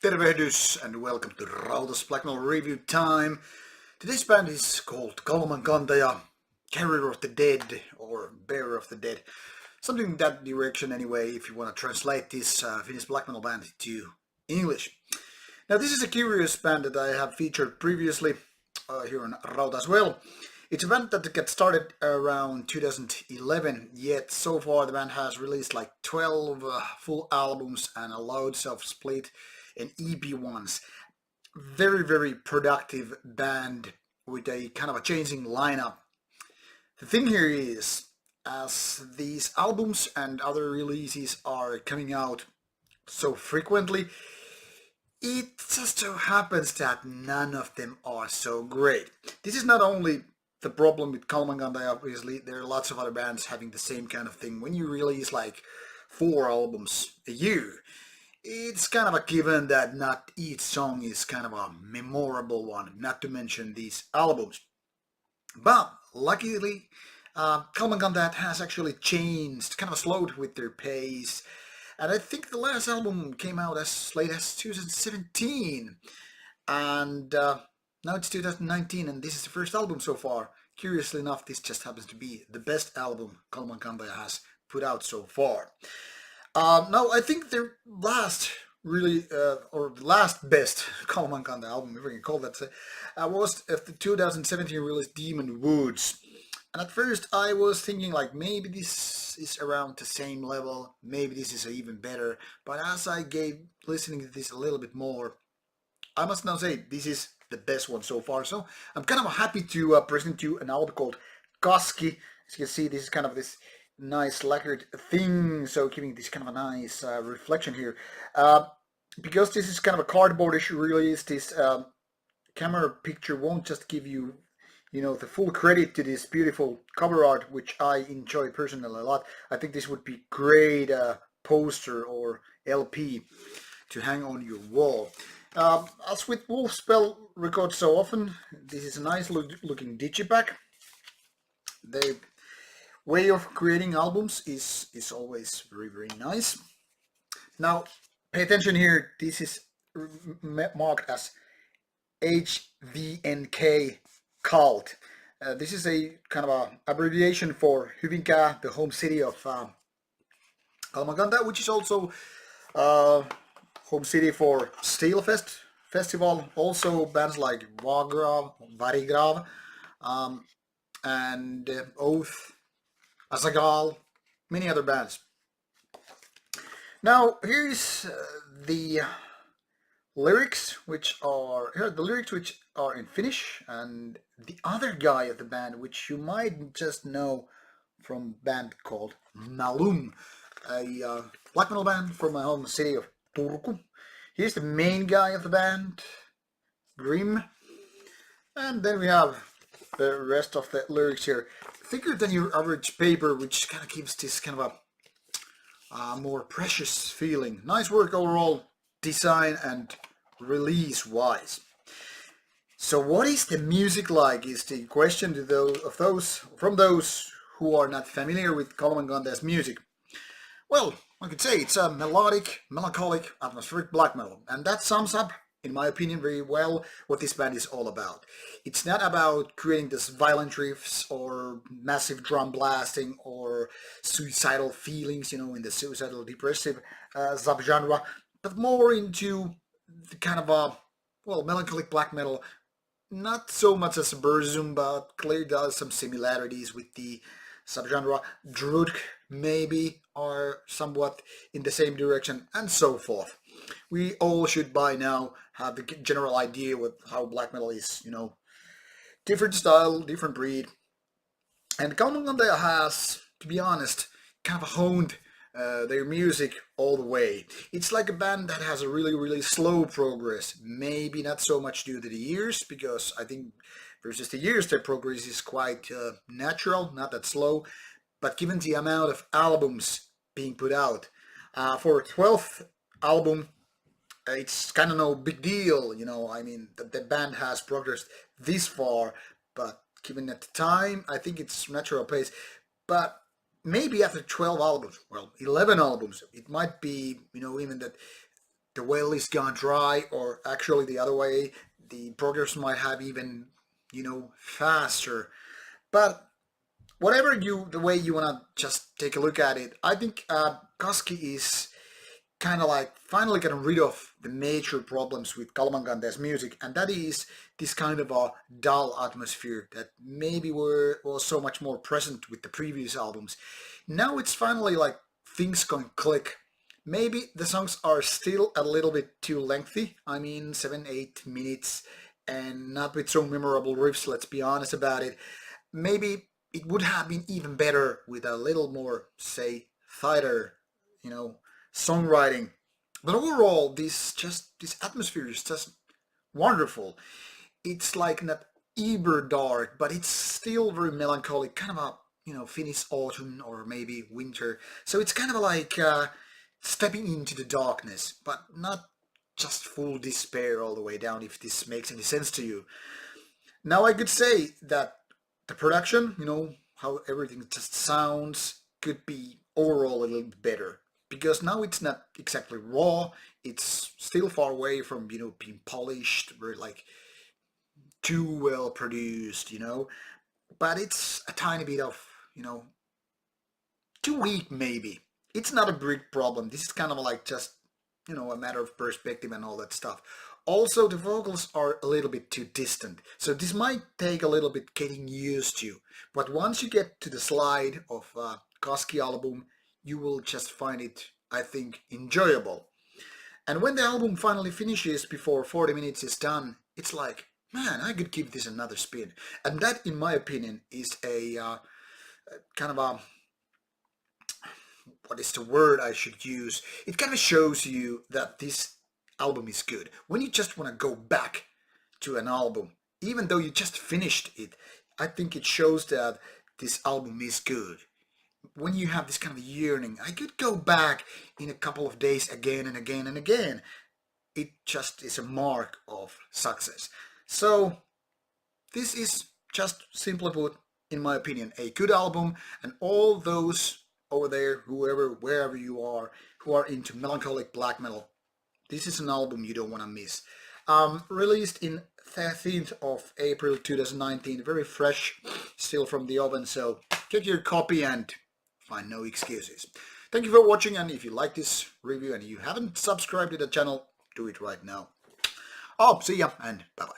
Tervehdys and welcome to Rauta's Black Metal Review time. Today's band is called Kalmankantaja, Carrier of the Dead or Bearer of the Dead. Something in that direction anyway if you want to translate this Finnish black metal band to English. Now this is a curious band that I have featured previously here on Rauta as well. It's a band that got started around 2011, yet so far the band has released like 12 full albums and a load self-split and EP ones. Very productive band with a kind of a changing lineup. The thing here is, as these albums and other releases are coming out so frequently, it just so happens that none of them are so great. This is not only the problem with Kalmankantaja, obviously, there are lots of other bands having the same kind of thing. When you release like 4 albums a year, it's kind of a given that not each song is kind of a memorable one, not to mention these albums. But luckily, Kalmankantaja has actually changed, kind of slowed with their pace. And I think the last album came out as late as 2017. And now it's 2019 and this is the first album so far. Curiously enough, this just happens to be the best album Kalmankantaja has put out so far. Now I think their last last best Kalmankantaja album, if we can call that, was the 2017 release Demon Woods. And at first I was thinking like maybe this is around the same level, maybe this is even better. But as I gave listening to this a little bit more, I must now say this is the best one so far. So I'm kind of happy to present you an album called Kaski. As you can see, this is kind of this nice lacquered thing, so giving this kind of a nice reflection here. Because this is kind of a cardboardish release, this camera picture won't just give you, the full credit to this beautiful cover art, which I enjoy personally a lot. I think this would be great poster or LP to hang on your wall. As with Wolfspell records so often, this is a nice looking digipack. The way of creating albums is always very nice. Now pay attention here, this is marked as HVNK Cult. This is a kind of a abbreviation for Hyvinkää, the home city of Kalmankantaja, which is also home city for Steelfest festival, also bands like Varigrav, and Oath, Asagal, many other bands. Now here's the lyrics, which are in Finnish, and the other guy of the band, which you might just know from a band called Malum, a black metal band from my home city of Turku. Here's the main guy of the band, Grim, and then we have the rest of the lyrics here. Thicker than your average paper, which kind of gives this kind of a more precious feeling. Nice work overall, design and release wise. So what is the music like is the question to those who are not familiar with Kalmankantaja's music. Well, I could say it's a melodic, melancholic, atmospheric black metal, and that sums up, in my opinion, very well what this band is all about. It's not about creating this violent riffs or massive drum blasting or suicidal feelings, in the suicidal depressive subgenre, but more into the kind of a, melancholic black metal. Not so much as Burzum, but clearly does some similarities with the subgenre. Drudk maybe are somewhat in the same direction, and so forth. We all should by now have the general idea with how black metal is, different style, different breed. And Kalmankantaja has, to be honest, kind of honed their music all the way. It's like a band that has a really slow progress. Maybe not so much due to the years, because I think versus the years their progress is quite natural, not that slow. But given the amount of albums being put out, for a 12th album, it's kind of no big deal, I mean, the band has progressed this far, but given at the time, I think it's natural pace. But maybe after 12 albums, 11 albums, it might be, even that the well is gone dry, or actually the other way, the progress might have even, faster. But whatever the way you wanna just take a look at it, I think Kaski is kind of like finally getting rid of the major problems with Kalmankantaja's music, and that is this kind of a dull atmosphere that maybe was so much more present with the previous albums. Now it's finally like things going click. Maybe the songs are still a little bit too lengthy. I mean, 7-8 minutes, and not with so memorable riffs. Let's be honest about it. Maybe it would have been even better with a little more, say, tighter, you know, songwriting. But overall, this atmosphere is just wonderful. It's like not uber dark, but it's still very melancholic, kind of a Finnish autumn or maybe winter. So it's kind of like stepping into the darkness, but not just full despair all the way down. If this makes any sense to you. Now I could say that the production, how everything just sounds, could be overall a little bit better. Because now it's not exactly raw, it's still far away from, being polished, very like too well produced, But it's a tiny bit of, too weak maybe. It's not a big problem. This is kind of like just, a matter of perspective and all that stuff. Also, the vocals are a little bit too distant, so this might take a little bit getting used to. But once you get to the slide of Kaski album, you will just find it, I think, enjoyable. And when the album finally finishes before 40 minutes is done, it's like, man, I could give this another spin. And that, in my opinion, is a kind of a, what is the word I should use? It kind of shows you that this album is good. When you just want to go back to an album, even though you just finished it, I think it shows that this album is good. When you have this kind of yearning, I could go back in a couple of days again and again and again. It just is a mark of success. So this is just simply put, in my opinion, a good album, and all those over there, wherever you are, who are into melancholic black metal, this is an album you don't want to miss. Released in 13th of April 2019, very fresh, still from the oven, so get your copy and find no excuses. Thank you for watching, and if you like this review and you haven't subscribed to the channel, do it right now. Oh, see ya, and bye-bye.